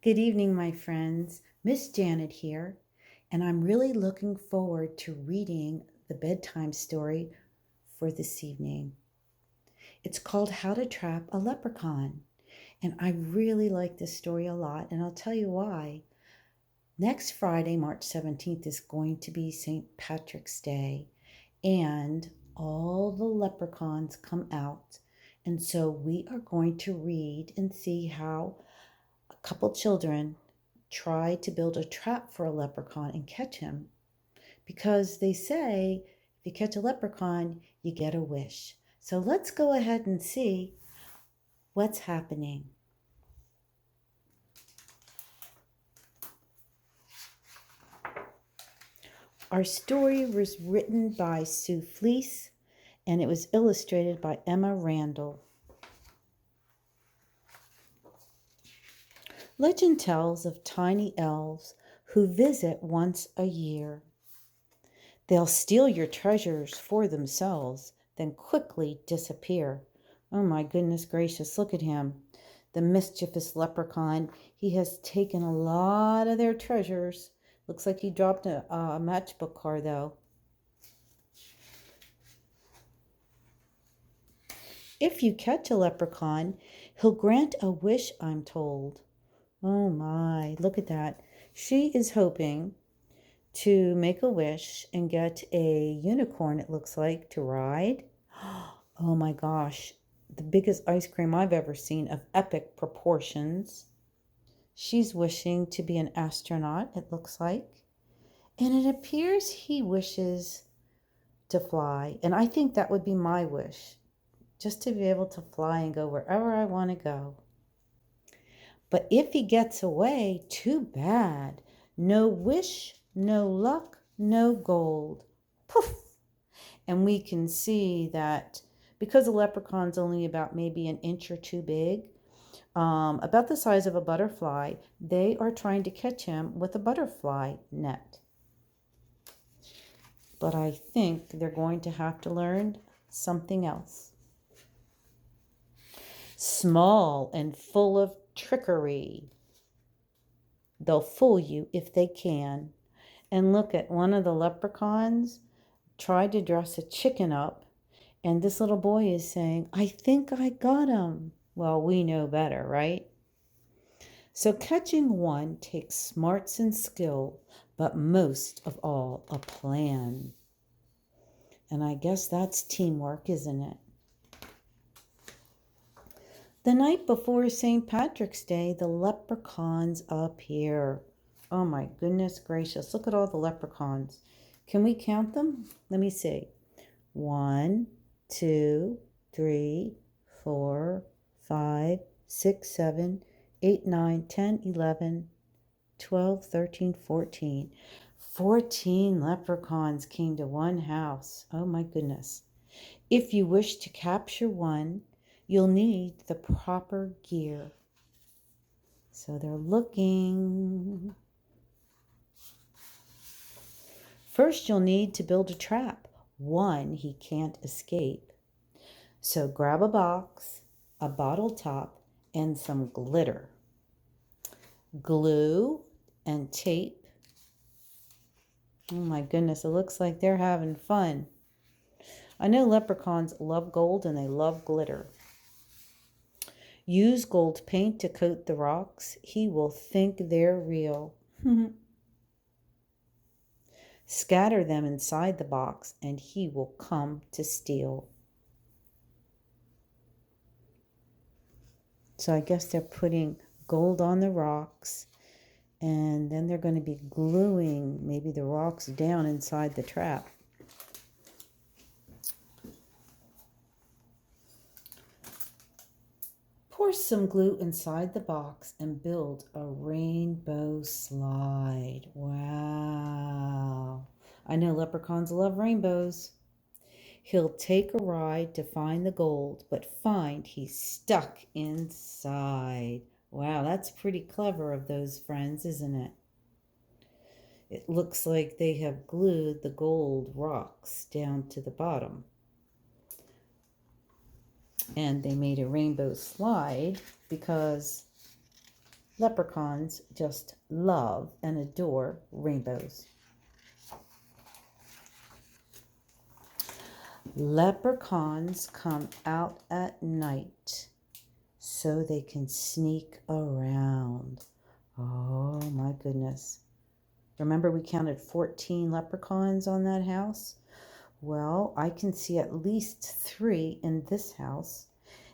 Good evening, my friends. Miss Janet here, and I'm really looking forward to reading the bedtime story for this evening. It's called How to Trap a Leprechaun, and I really like this story a lot, and I'll tell you why. Next Friday, March 17th, is going to be St. Patrick's Day, and all the leprechauns come out. And so we are going to read and see how a couple children try to build a trap for a leprechaun and catch him because they say if you catch a leprechaun, you get a wish. So let's go ahead and see what's happening. Our story was written by Sue Fleece and it was illustrated by Emma Randall. Legend tells of tiny elves who visit once a year. They'll steal your treasures for themselves, then quickly disappear. Oh my goodness gracious, look at him. The mischievous leprechaun. He has taken a lot of their treasures. Looks like he dropped a matchbook car though. If you catch a leprechaun, he'll grant a wish, I'm told. Oh my, look at that. She is hoping to make a wish and get a unicorn, it looks like, to ride. Oh my gosh, the biggest ice cream I've ever seen of epic proportions. She's wishing to be an astronaut, it looks like. And it appears he wishes to fly. And I think that would be my wish, just to be able to fly and go wherever I want to go. But if he gets away, too bad. No wish, no luck, no gold. Poof! And we can see that because a leprechaun's only about maybe an inch or two big, about the size of a butterfly, they are trying to catch him with a butterfly net. But I think they're going to have to learn something else. Small and full of trickery. They'll fool you if they can. And look at one of the leprechauns tried to dress a chicken up, and this little boy is saying, I think I got him. Well, we know better, right? So catching one takes smarts and skill, but most of all, a plan. And I guess that's teamwork, isn't it? The night before St. Patrick's Day, the leprechauns appear. Oh my goodness gracious. Look at all the leprechauns. Can we count them? Let me see. 1, 2, 3, 4, 5, 6, 7, 8, 9, 10, 11, 12, 13, 14. 14 leprechauns came to one house. Oh my goodness. If you wish to capture one, you'll need the proper gear. So they're looking. First, you'll need to build a trap. One he can't escape. So grab a box, a bottle top, and some glitter. Glue and tape. Oh my goodness, it looks like they're having fun. I know leprechauns love gold and they love glitter. Use gold paint to coat the rocks. He will think they're real. Scatter them inside the box and he will come to steal. So I guess they're putting gold on the rocks and then they're going to be gluing maybe the rocks down inside the trap. Pour some glue inside the box and build a rainbow slide. Wow. I know leprechauns love rainbows. He'll take a ride to find the gold, but find he's stuck inside. Wow, that's pretty clever of those friends, isn't it? It looks like they have glued the gold rocks down to the bottom. And they made a rainbow slide because Leprechauns just love and adore rainbows. Leprechauns come out at night so they can sneak around. Oh my goodness. Remember we counted 14 leprechauns on that house? Well, I can see at least 3 in this house.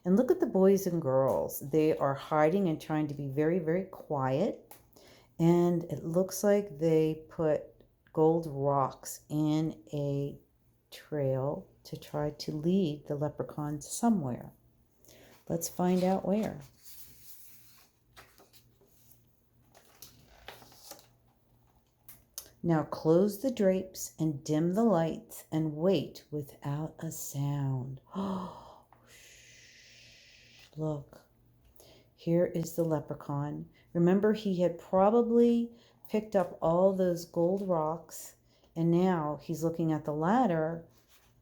And look at the boys and girls. They are hiding and trying to be very, very quiet. And it looks like they put gold rocks in a trail to try to lead the leprechauns somewhere. Let's find out where. Now close the drapes and dim the lights and wait without a sound. Oh, look, here is the leprechaun. Remember, he had probably picked up all those gold rocks, and now he's looking at the ladder,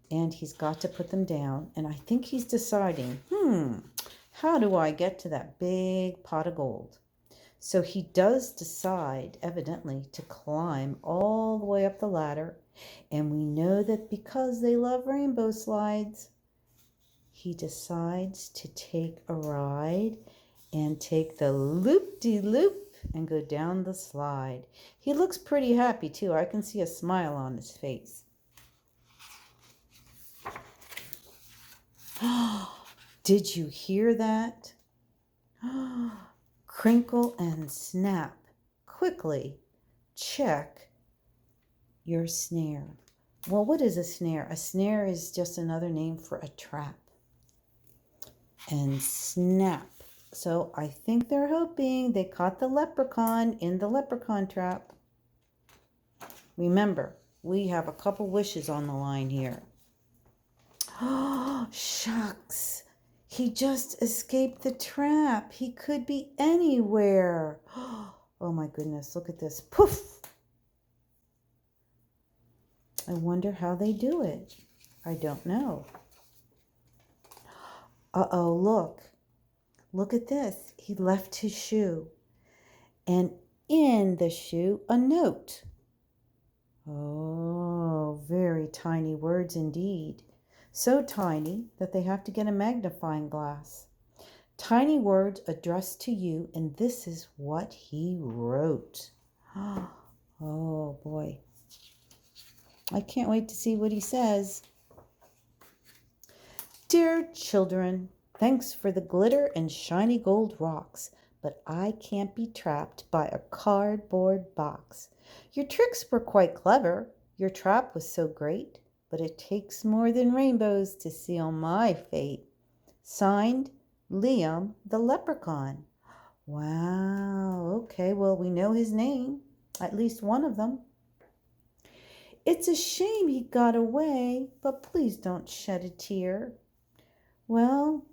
and he's got to put them down. And I think he's deciding, how do I get to that big pot of gold? So he does decide, evidently, to climb all the way up the ladder. And we know that because they love rainbow slides, he decides to take a ride and take the loop-de-loop and go down the slide. He looks pretty happy, too. I can see a smile on his face. Did you hear that? Crinkle and snap. Quickly check your snare. Well, what is a snare? A snare is just another name for a trap. And snap. So I think they're hoping they caught the leprechaun in the leprechaun trap. Remember, we have a couple wishes on the line here. Oh, shucks. He just escaped the trap. He could be anywhere. Oh my goodness, look at this. Poof! I wonder how they do it. I don't know. Uh-oh, look. Look at this. He left his shoe. And in the shoe, a note. Oh, very tiny words indeed. So tiny that they have to get a magnifying glass. Tiny words addressed to you, and this is what he wrote. Oh boy. I can't wait to see what he says. Dear children, thanks for the glitter and shiny gold rocks, but I can't be trapped by a cardboard box. Your tricks were quite clever. Your trap was so great. But it takes more than rainbows to seal my fate. Signed, Liam the Leprechaun. Wow, okay, well, we know his name, at least one of them. It's a shame he got away, but please don't shed a tear. Well,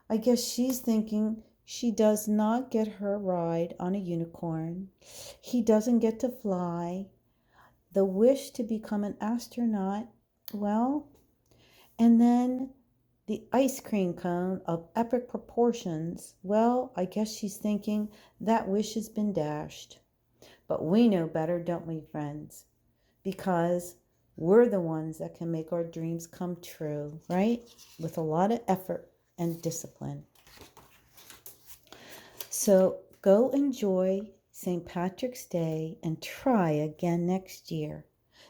I guess she's thinking she does not get her ride on a unicorn. He doesn't get to fly. The wish to become an astronaut. Well, and then the ice cream cone of epic proportions. Well, I guess she's thinking that wish has been dashed. But we know better, don't we, friends? Because we're the ones that can make our dreams come true, right? With a lot of effort and discipline. So go enjoy St. Patrick's Day and try again next year.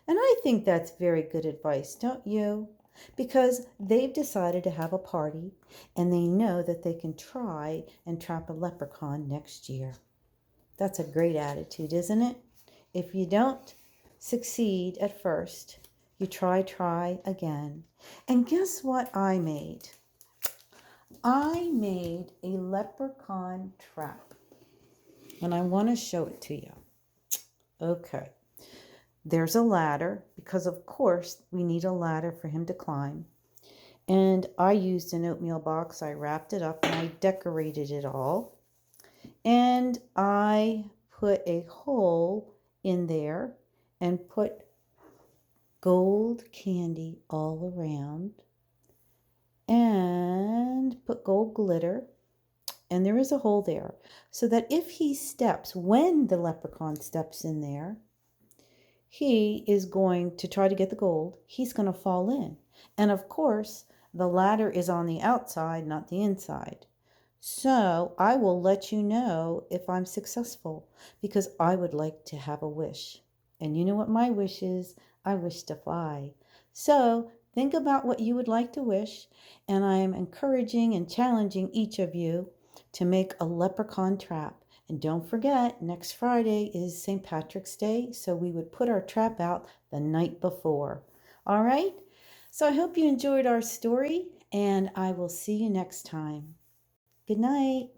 And I think that's very good advice, don't you? Because they've decided to have a party and they know that they can try and trap a leprechaun next year. That's a great attitude, isn't it? If you don't succeed at first, you try again. And guess what I made? I made a leprechaun trap. And I want to show it to you. Okay. There's a ladder, because of course we need a ladder for him to climb. And I used an oatmeal box. I wrapped it up and I decorated it all. And I put a hole in there and put gold candy all around. And put gold glitter. and there is a hole there, so that if he steps, when the leprechaun steps in there, he is going to try to get the gold. He's going to fall in. And of course, the ladder is on the outside, not the inside. So I will let you know if I'm successful because I would like to have a wish. And you know what my wish is? I wish to fly. So think about what you would like to wish. And I am encouraging and challenging each of you to make a leprechaun trap. And don't forget, next Friday is St. Patrick's Day, so we would put our trap out the night before. All right? So I hope you enjoyed our story, and I will see you next time. Good night.